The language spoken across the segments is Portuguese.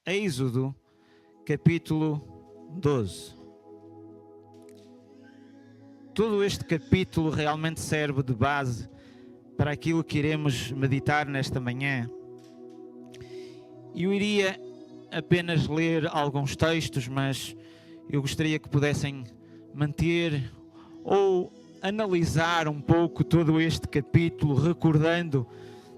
Êxodo, capítulo 12. Todo este capítulo realmente serve de base para aquilo que iremos meditar nesta manhã. Eu iria apenas ler alguns textos, mas eu gostaria que pudessem manter ou analisar um pouco todo este capítulo, recordando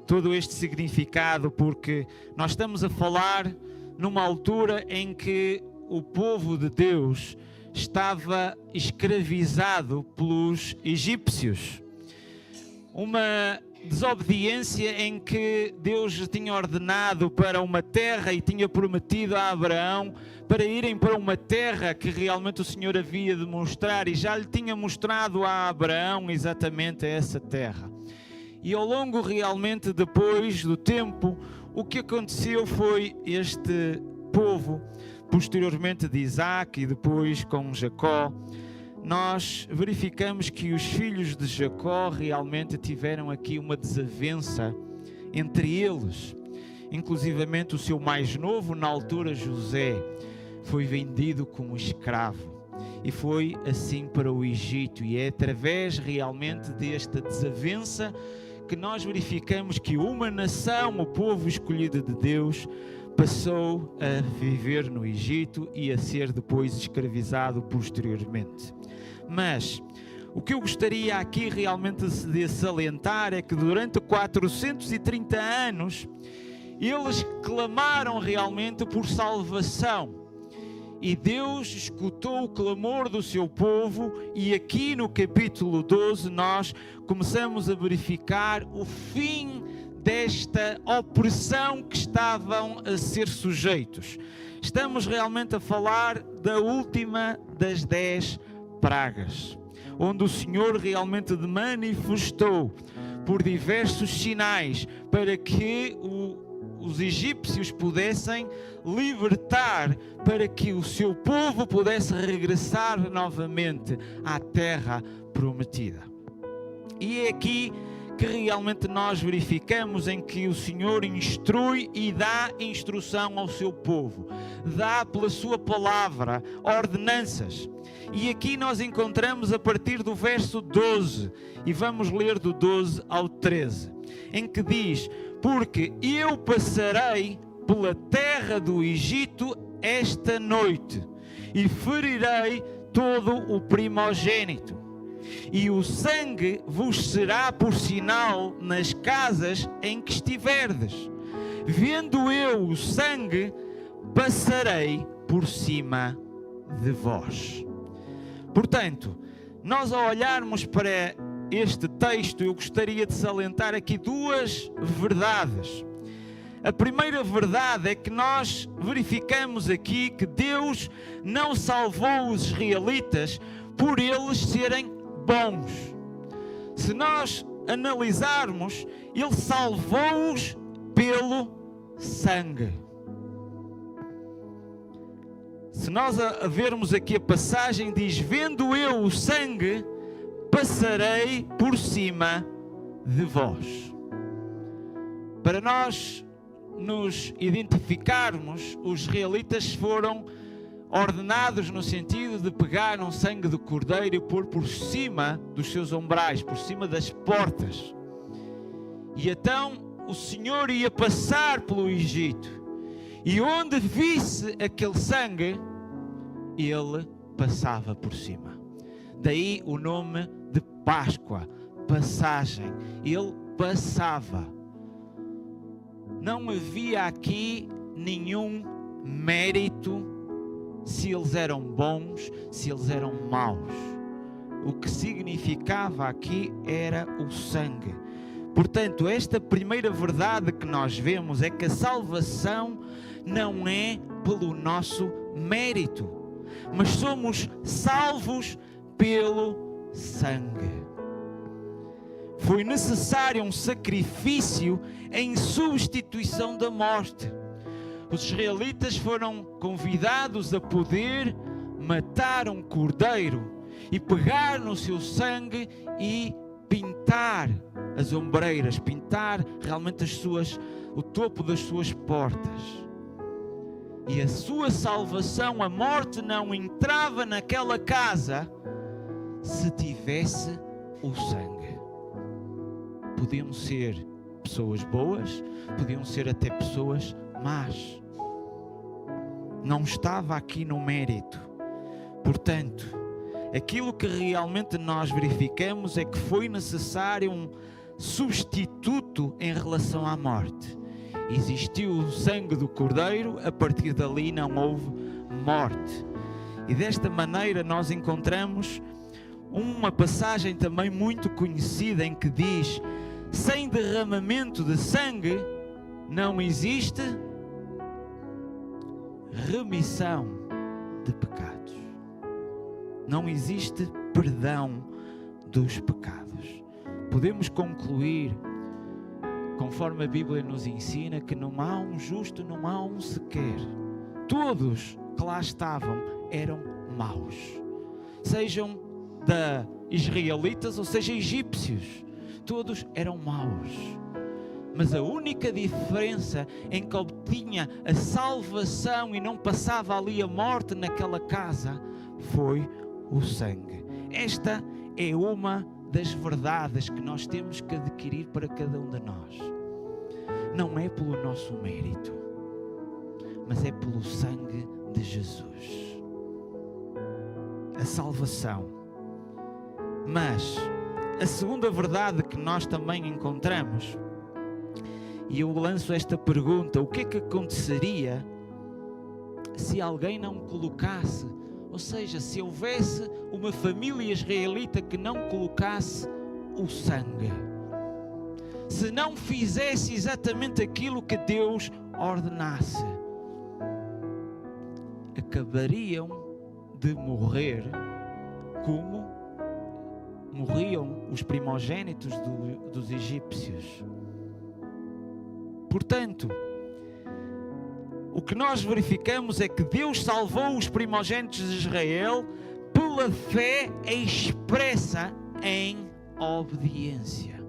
todo este significado, porque nós estamos a falar numa altura em que o povo de Deus estava escravizado pelos egípcios. Uma desobediência em que Deus tinha ordenado para uma terra e tinha prometido a Abraão para irem para uma terra que realmente o Senhor havia de mostrar, e já lhe tinha mostrado a Abraão exatamente essa terra. E ao longo realmente depois do tempo, o que aconteceu foi este povo, posteriormente de Isaac e depois com Jacó, nós verificamos que os filhos de Jacó realmente tiveram aqui uma desavença entre eles. Inclusivamente o seu mais novo, na altura José, foi vendido como escravo e foi assim para o Egito, e é através realmente desta desavença que nós verificamos que uma nação, o povo escolhido de Deus, passou a viver no Egito e a ser depois escravizado posteriormente. Mas o que eu gostaria aqui realmente de salientar é que durante 430 anos eles clamaram realmente por salvação. E Deus escutou o clamor do seu povo, e aqui no capítulo 12 nós começamos a verificar o fim desta opressão que estavam a ser sujeitos. Estamos realmente a falar da última das 10 pragas, onde o Senhor realmente manifestou por diversos sinais para que os egípcios pudessem libertar, para que o seu povo pudesse regressar novamente à terra prometida. E é aqui que realmente nós verificamos em que o Senhor instrui e dá instrução ao seu povo, dá pela sua palavra ordenanças. E aqui nós encontramos a partir do verso 12, e vamos ler do 12 ao 13, em que diz: porque eu passarei pela terra do Egito esta noite, e ferirei todo o primogênito, e o sangue vos será por sinal nas casas em que estiverdes. Vendo eu o sangue, passarei por cima de vós. Portanto, nós ao olharmos para este texto, eu gostaria de salientar aqui duas verdades. A primeira verdade é que nós verificamos aqui que Deus não salvou os israelitas por eles serem bons. Se nós analisarmos, Ele salvou-os pelo sangue. Se nós vermos aqui a passagem, diz: vendo eu o sangue, passarei por cima de vós. Para nós nos identificarmos, os israelitas foram ordenados no sentido de pegar um sangue de cordeiro e pôr por cima dos seus umbrais, por cima das portas. E então o Senhor ia passar pelo Egito, e onde visse aquele sangue, Ele passava por cima. Daí o nome de Páscoa, passagem. Ele passava. Não havia aqui nenhum mérito se eles eram bons, se eles eram maus. O que significava aqui era o sangue. Portanto, esta primeira verdade que nós vemos é que a salvação não é pelo nosso mérito, mas somos salvos pelo sangue. Foi necessário um sacrifício em substituição da morte. Os israelitas foram convidados a poder matar um cordeiro e pegar no seu sangue e pintar as ombreiras, pintar realmente o topo das suas portas. e a sua salvação, a morte não entrava naquela casa se tivesse o sangue. Podiam ser pessoas boas, podiam ser até pessoas más. Não estava aqui no mérito. Portanto, aquilo que realmente nós verificamos é que foi necessário um substituto em relação à morte. Existiu o sangue do Cordeiro, a partir dali não houve morte. E desta maneira nós encontramos uma passagem também muito conhecida em que diz: sem derramamento de sangue não existe remissão de pecados. Não existe perdão dos pecados. Podemos concluir, conforme a Bíblia nos ensina, que não há um justo, não há um sequer. Todos que lá estavam eram maus. Sejam israelitas ou seja egípcios. Todos eram maus. Mas a única diferença em que obtinha a salvação e não passava ali a morte naquela casa foi o sangue. Esta é uma das verdades que nós temos que adquirir para cada um de nós. Não é pelo nosso mérito, mas é pelo sangue de Jesus. A salvação. Mas a segunda verdade que nós também encontramos, e eu lanço esta pergunta: o que é que aconteceria se alguém não colocasse, ou seja, se houvesse uma família israelita que não colocasse o sangue, se não fizesse exatamente aquilo que Deus ordenasse? Acabariam de morrer como morriam os primogênitos dos egípcios. Portanto, o que nós verificamos é que Deus salvou os primogênitos de Israel pela fé expressa em obediência.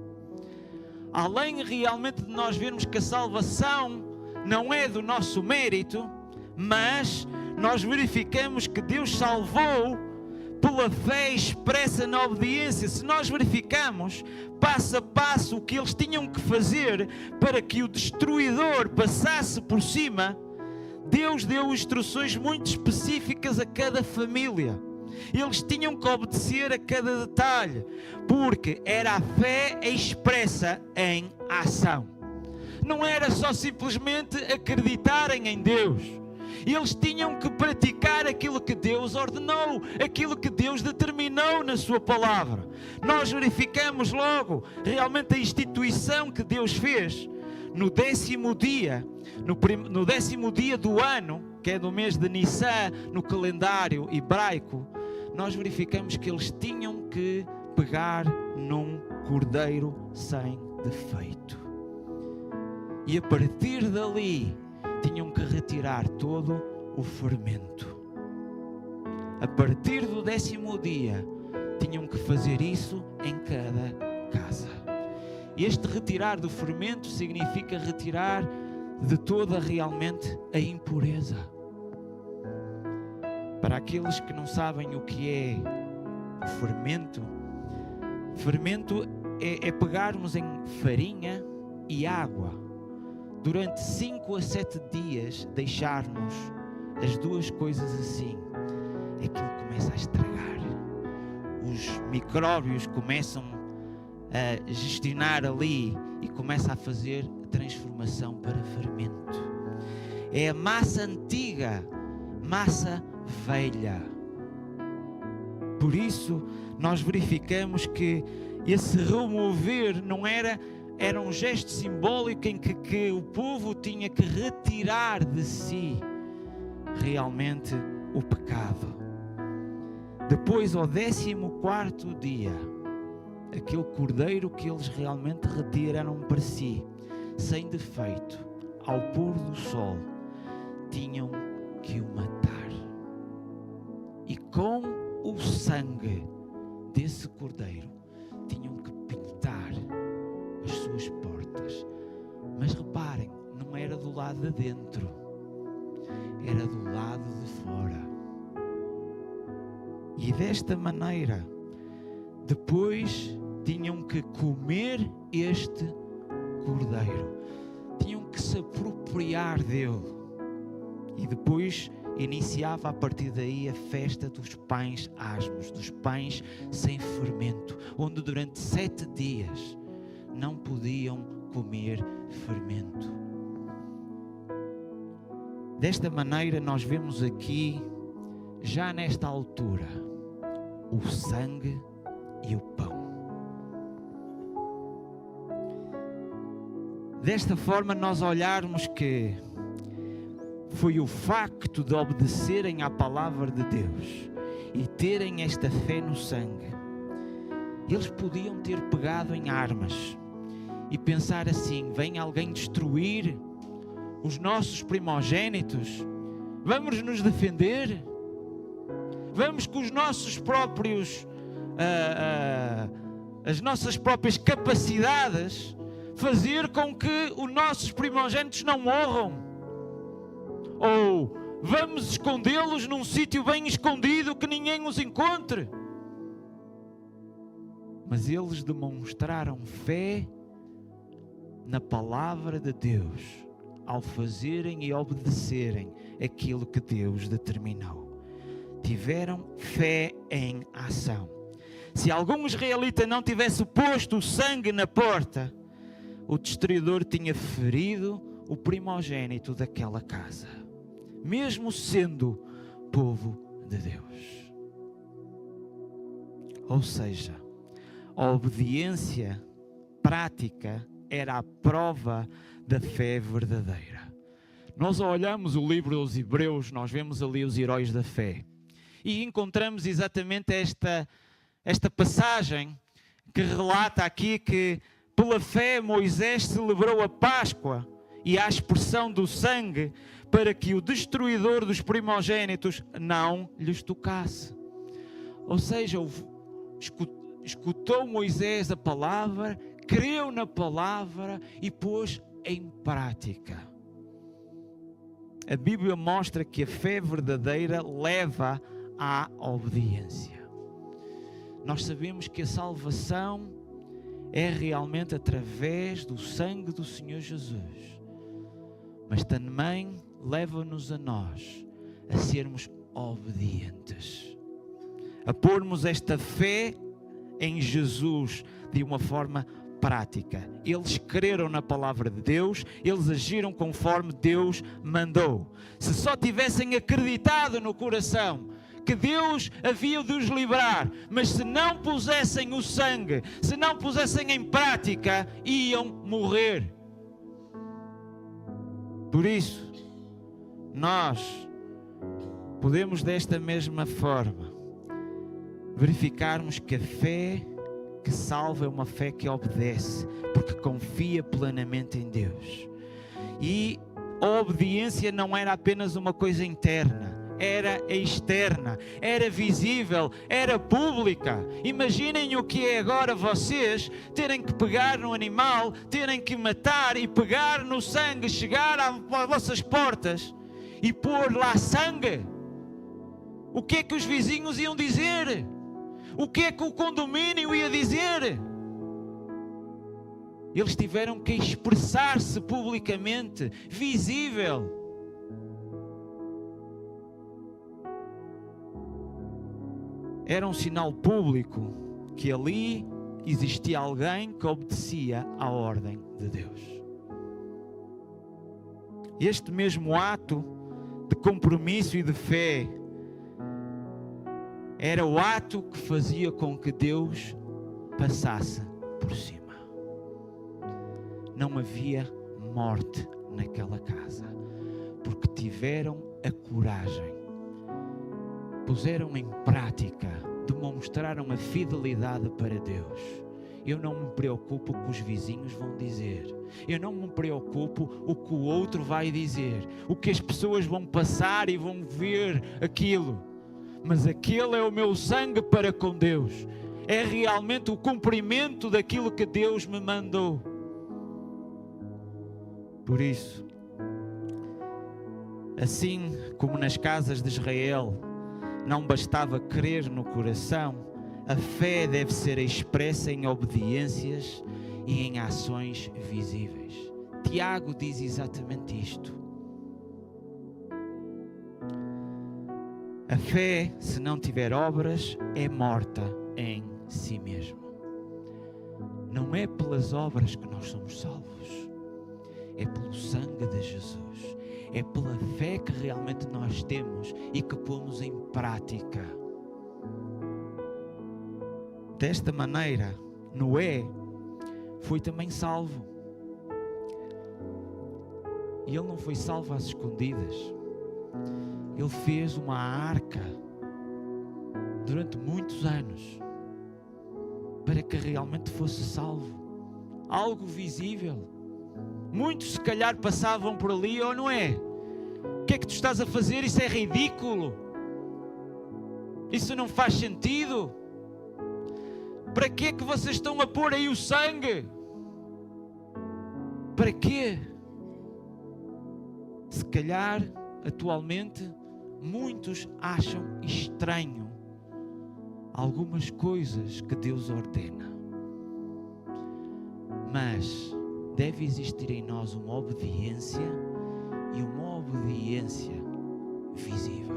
Além realmente de nós vermos que a salvação não é do nosso mérito, mas nós verificamos que Deus salvou pela fé expressa na obediência. Se nós verificamos passo a passo o que eles tinham que fazer para que o destruidor passasse por cima, Deus deu instruções muito específicas a cada família. Eles tinham que obedecer a cada detalhe, porque era a fé expressa em ação. Não era só simplesmente acreditarem em Deus. Eles tinham que praticar aquilo que Deus ordenou, aquilo que Deus determinou na sua palavra. Nós verificamos logo realmente a instituição que Deus fez no 10º dia, no 10º dia do ano, que é do mês de Nissan, no calendário hebraico. Nós verificamos que eles tinham que pegar num cordeiro sem defeito. E a partir dali tinham que retirar todo o fermento. A partir do 10º dia tinham que fazer isso em cada casa. Este retirar do fermento significa retirar de toda realmente a impureza. Para aqueles que não sabem o que é fermento, fermento é pegarmos em farinha e água, durante 5 a 7 dias deixarmos as duas coisas assim, aquilo começa a estragar. Os micróbios começam a gestionar ali e começa a fazer a transformação para fermento. É a massa antiga, massa velha. Por isso nós verificamos que esse remover não era um gesto simbólico em que o povo tinha que retirar de si realmente o pecado. Depois, ao 14º dia, aquele cordeiro que eles realmente retiraram para si, sem defeito, ao pôr do sol, tinham que o matar. E com o sangue desse cordeiro, tinham que pintar as suas portas. Mas reparem, não era do lado de dentro, era do lado de fora. E desta maneira, depois tinham que comer este cordeiro. Tinham que se apropriar dele. E depois iniciava a partir daí a festa dos pães asmos, dos pães sem fermento, onde durante 7 dias não podiam comer fermento. Desta maneira nós vemos aqui, já nesta altura, o sangue e o pão. Desta forma nós olharmos que foi o facto de obedecerem à palavra de Deus e terem esta fé no sangue. Eles podiam ter pegado em armas e pensar assim: vem alguém destruir os nossos primogênitos? Vamos nos defender? Vamos com os nossos próprios, as nossas próprias capacidades fazer com que os nossos primogênitos não morram? Ou vamos escondê-los num sítio bem escondido que ninguém os encontre? Mas eles demonstraram fé na palavra de Deus ao fazerem e obedecerem aquilo que Deus determinou. Tiveram fé em ação. Se algum israelita não tivesse posto o sangue na porta, o destruidor tinha ferido o primogênito daquela casa, mesmo sendo povo de Deus. Ou seja, a obediência prática era a prova da fé verdadeira. Nós olhamos o livro dos Hebreus, nós vemos ali os heróis da fé e encontramos exatamente esta passagem que relata aqui que pela fé Moisés celebrou a Páscoa e a expressão do sangue para que o destruidor dos primogênitos não lhes tocasse. Ou seja, escutou Moisés a palavra, creu na palavra e pôs em prática. A Bíblia mostra que a fé verdadeira leva à obediência. Nós sabemos que a salvação é realmente através do sangue do Senhor Jesus, mas também leva-nos a nós a sermos obedientes, a pormos esta fé em Jesus de uma forma prática. Eles creram na palavra de Deus, eles agiram conforme Deus mandou. Se só tivessem acreditado no coração que Deus havia de os livrar, mas se não pusessem o sangue, se não pusessem em prática, iam morrer. Por isso, nós podemos desta mesma forma verificarmos que a fé que salva é uma fé que obedece, porque confia plenamente em Deus. E a obediência não era apenas uma coisa interna, era externa, era visível, era pública. Imaginem o que é agora vocês terem que pegar no animal, terem que matar e pegar no sangue, chegar às vossas portas e pôr lá sangue. O que é que os vizinhos iam dizer? O que é que o condomínio ia dizer? Eles tiveram que expressar-se publicamente, visível. Era um sinal público que ali existia alguém que obedecia à ordem de Deus. Este mesmo ato de compromisso e de fé era o ato que fazia com que Deus passasse por cima. Não havia morte naquela casa, porque tiveram a coragem, puseram em prática, demonstraram a fidelidade para Deus. Eu não me preocupo com o que os vizinhos vão dizer. Eu não me preocupo o que o outro vai dizer, o que as pessoas vão passar e vão ver aquilo. Mas aquele é o meu sangue para com Deus. É realmente o cumprimento daquilo que Deus me mandou. Por isso, Assim como nas casas de Israel não bastava crer no coração, a fé deve ser expressa em obediências e em ações visíveis. Tiago diz exatamente isto. A fé, se não tiver obras, é morta em si mesma. Não é pelas obras que nós somos salvos, é pelo sangue de Jesus, é pela fé que realmente nós temos e que pomos em prática. Desta maneira, Noé foi também salvo. E ele não foi salvo às escondidas. Ele fez uma arca durante muitos anos para que realmente fosse salvo. Algo visível. Muitos se calhar passavam por ali, ou não é? O que é que tu estás a fazer? Isso é ridículo. Isso não faz sentido. Para que é que vocês estão a pôr aí o sangue? Para quê? Se calhar, atualmente, muitos acham estranho algumas coisas que Deus ordena. Mas deve existir em nós uma obediência e uma obediência visível.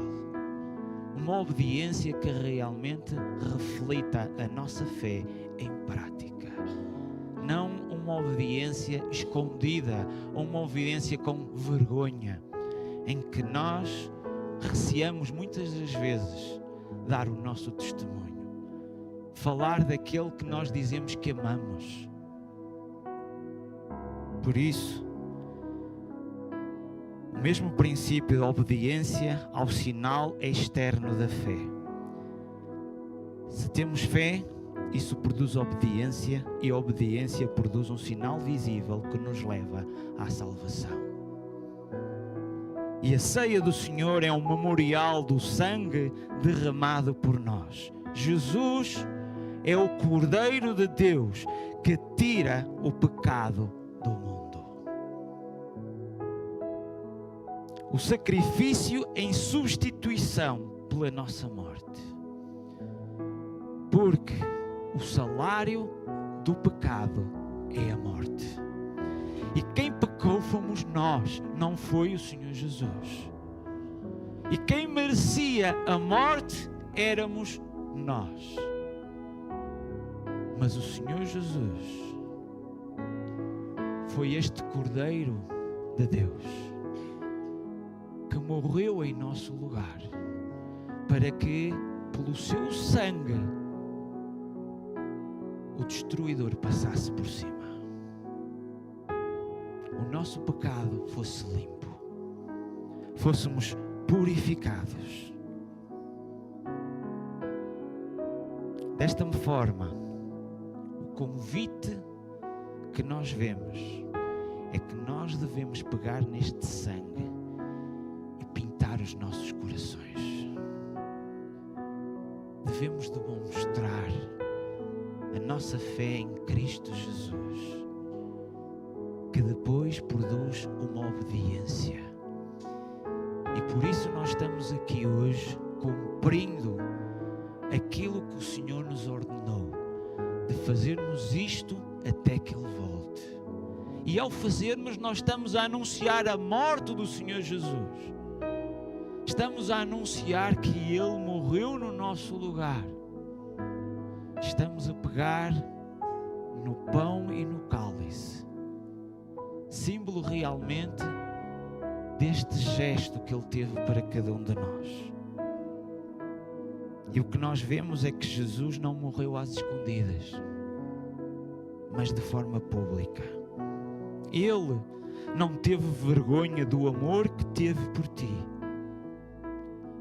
Uma obediência que realmente reflita a nossa fé em prática. Não uma obediência escondida ou uma obediência com vergonha, em que nós receamos muitas das vezes dar o nosso testemunho, falar daquele que nós dizemos que amamos. Por isso, o mesmo princípio da obediência ao sinal externo da fé. Se temos fé, isso produz obediência, e a obediência produz um sinal visível que nos leva à salvação. E a ceia do Senhor é um memorial do sangue derramado por nós. Jesus é o Cordeiro de Deus que tira o pecado do mundo. O sacrifício em substituição pela nossa morte. Porque o salário do pecado é a morte. E quem pecou fomos nós, não foi o Senhor Jesus. E quem merecia a morte éramos nós. Mas o Senhor Jesus foi este Cordeiro de Deus que morreu em nosso lugar, para que pelo seu sangue o destruidor passasse por cima. O nosso pecado fosse limpo, fôssemos purificados. Desta forma, o convite que nós vemos é que nós devemos pegar neste sangue e pintar os nossos corações. Devemos demonstrar a nossa fé em Cristo Jesus, que depois produz uma obediência. E por isso nós estamos aqui hoje cumprindo aquilo que o Senhor nos ordenou, de fazermos isto até que Ele volte. E ao fazermos, nós estamos a anunciar a morte do Senhor Jesus. Estamos a anunciar que Ele morreu no nosso lugar. Estamos a pegar no pão e no cálice, símbolo realmente deste gesto que Ele teve para cada um de nós. E o que nós vemos é que Jesus não morreu às escondidas, mas de forma pública. Ele não teve vergonha do amor que teve por ti,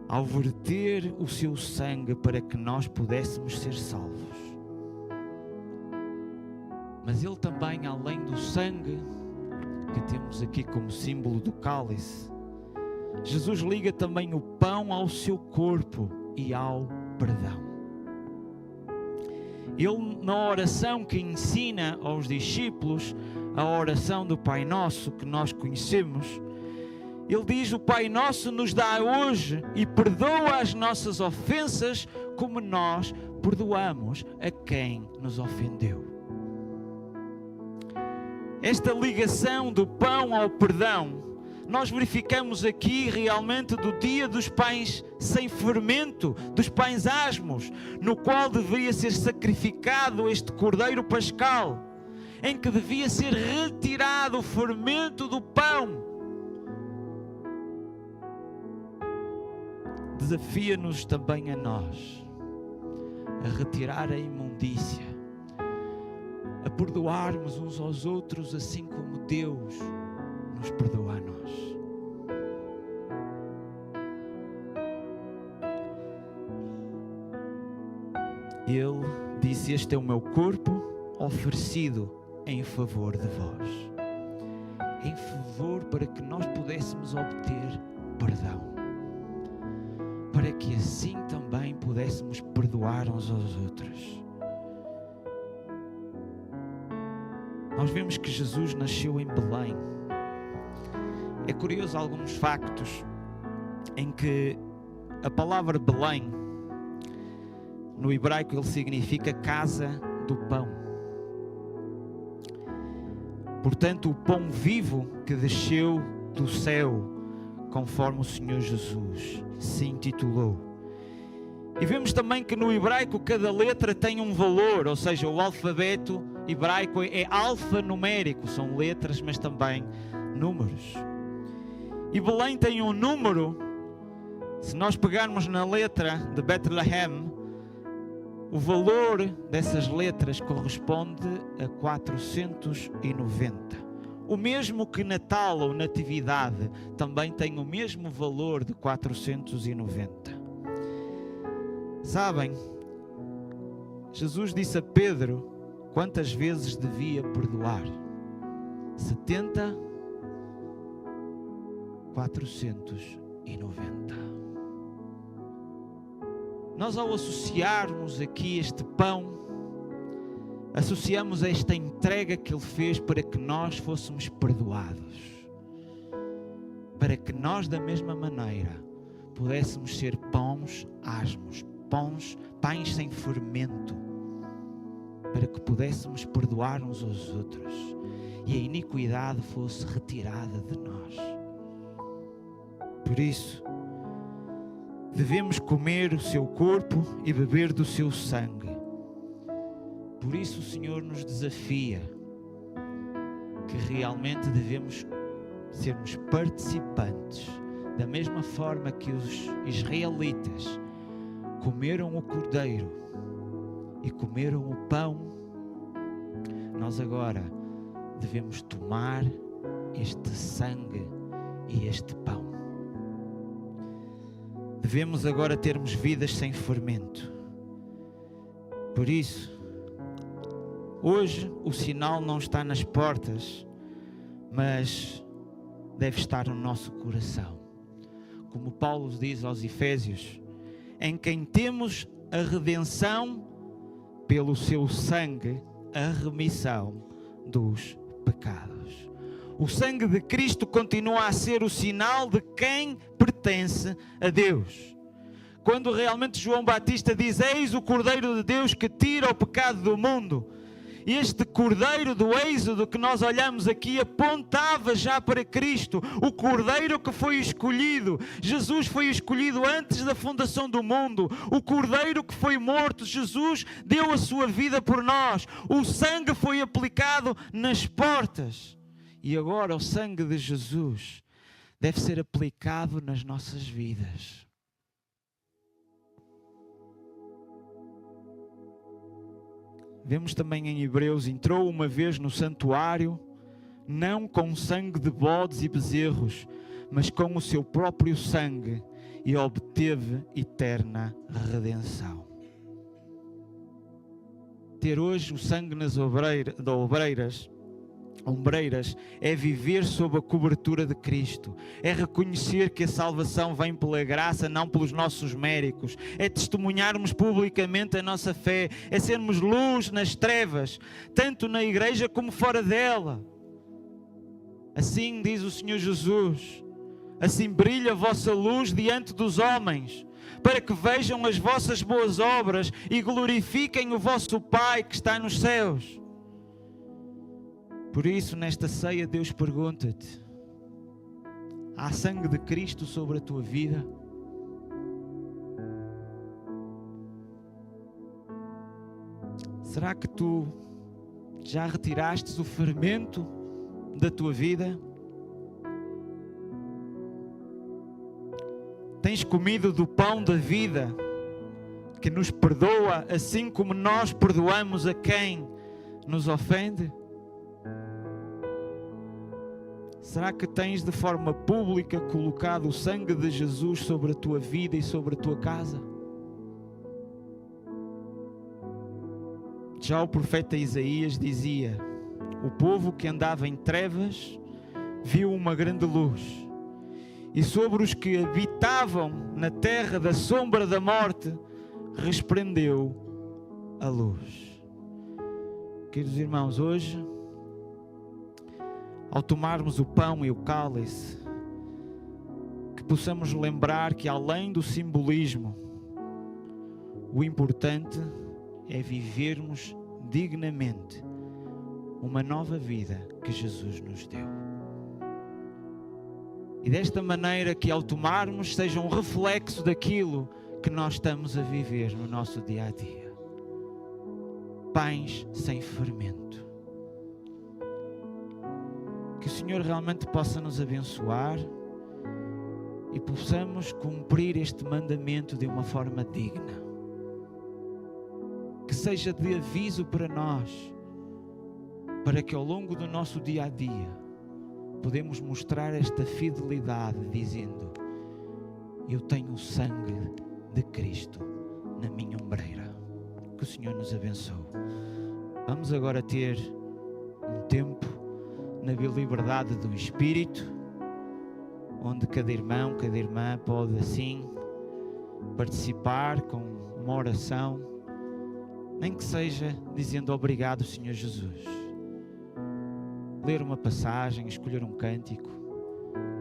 ao verter o seu sangue para que nós pudéssemos ser salvos. Mas Ele também, além do sangue que temos aqui como símbolo do cálice, Jesus liga também o pão ao seu corpo e ao perdão. Ele, na oração que ensina aos discípulos, a oração do Pai Nosso que nós conhecemos, Ele diz: o Pai Nosso nos dá hoje e perdoa as nossas ofensas como nós perdoamos a quem nos ofendeu. Esta ligação do pão ao perdão, nós verificamos aqui realmente do dia dos pães sem fermento, dos pães asmos, no qual deveria ser sacrificado este cordeiro pascal, em que devia ser retirado o fermento do pão. Desafia-nos também a nós a retirar a imundícia, a perdoarmos uns aos outros assim como Deus nos perdoa a nós. Ele disse: este é o meu corpo oferecido em favor de vós. Em favor, para que nós pudéssemos obter perdão. Para que assim também pudéssemos perdoar uns aos outros. Nós vemos que Jesus nasceu em Belém. É curioso alguns factos em que a palavra Belém, no hebraico, ele significa casa do pão. Portanto, o pão vivo que desceu do céu, conforme o Senhor Jesus se intitulou. E vemos também que no hebraico cada letra tem um valor, ou seja, o alfabeto hebraico é alfanumérico, são letras, mas também números. E Belém tem um número. Se nós pegarmos na letra de Betlehem, o valor dessas letras corresponde a 490. O mesmo que Natal ou Natividade também tem o mesmo valor de 490. Sabem, Jesus disse a Pedro quantas vezes devia perdoar? 70, 490. Nós, ao associarmos aqui este pão, associamos esta entrega que Ele fez para que nós fôssemos perdoados, para que nós, da mesma maneira, pudéssemos ser pães asmos, pães sem fermento, para que pudéssemos perdoar uns aos outros e a iniquidade fosse retirada de nós. Por isso, devemos comer o seu corpo e beber do seu sangue. Por isso o Senhor nos desafia que realmente devemos sermos participantes, da mesma forma que os israelitas comeram o cordeiro e comeram o pão. Nós agora devemos tomar este sangue e este pão. Devemos agora termos vidas sem fermento. Por isso, hoje o sinal não está nas portas, mas deve estar no nosso coração. Como Paulo diz aos Efésios, em quem temos a redenção pelo seu sangue, a remissão dos pecados. O sangue de Cristo continua a ser o sinal de quem pertence a Deus. Quando realmente João Batista diz: eis o Cordeiro de Deus que tira o pecado do mundo. Este Cordeiro do Êxodo que nós olhamos aqui apontava já para Cristo, o Cordeiro que foi escolhido. Jesus foi escolhido antes da fundação do mundo. O Cordeiro que foi morto, Jesus deu a sua vida por nós. O sangue foi aplicado nas portas. E agora o sangue de Jesus deve ser aplicado nas nossas vidas. Vemos também em Hebreus: entrou uma vez no santuário, não com sangue de bodes e bezerros, mas com o seu próprio sangue, e obteve eterna redenção. Ter hoje o sangue nas ombreiras é viver sob a cobertura de Cristo, é reconhecer que a salvação vem pela graça, não pelos nossos méritos, é testemunharmos publicamente a nossa fé, é sermos luz nas trevas, tanto na igreja como fora dela. Assim diz o Senhor Jesus: Assim brilhe a vossa luz diante dos homens, para que vejam as vossas boas obras e glorifiquem o vosso Pai que está nos céus. Por isso, nesta ceia, Deus pergunta-te: há sangue de Cristo sobre a tua vida? Será que tu já retiraste o fermento da tua vida? Tens comido do pão da vida, que nos perdoa assim como nós perdoamos a quem nos ofende? Será que tens de forma pública colocado o sangue de Jesus sobre a tua vida e sobre a tua casa? Já o profeta Isaías dizia: o povo que andava em trevas viu uma grande luz, e sobre os que habitavam na terra da sombra da morte resplendeu a luz. Queridos irmãos, hoje, ao tomarmos o pão e o cálice, que possamos lembrar que, além do simbolismo, o importante é vivermos dignamente uma nova vida que Jesus nos deu. E desta maneira que, ao tomarmos, seja um reflexo daquilo que nós estamos a viver no nosso dia a dia. Pães sem fermento. Que o Senhor realmente possa nos abençoar e possamos cumprir este mandamento de uma forma digna. Que seja de aviso para nós, para que ao longo do nosso dia a dia podemos mostrar esta fidelidade, dizendo: eu tenho o sangue de Cristo na minha ombreira. Que o Senhor nos abençoe. Vamos agora ter um tempo na liberdade do Espírito, onde cada irmão, cada irmã pode assim participar com uma oração, nem que seja dizendo obrigado, Senhor Jesus. Ler uma passagem, escolher um cântico,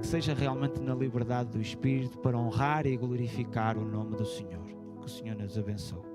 que seja realmente na liberdade do Espírito para honrar e glorificar o nome do Senhor. Que o Senhor nos abençoe.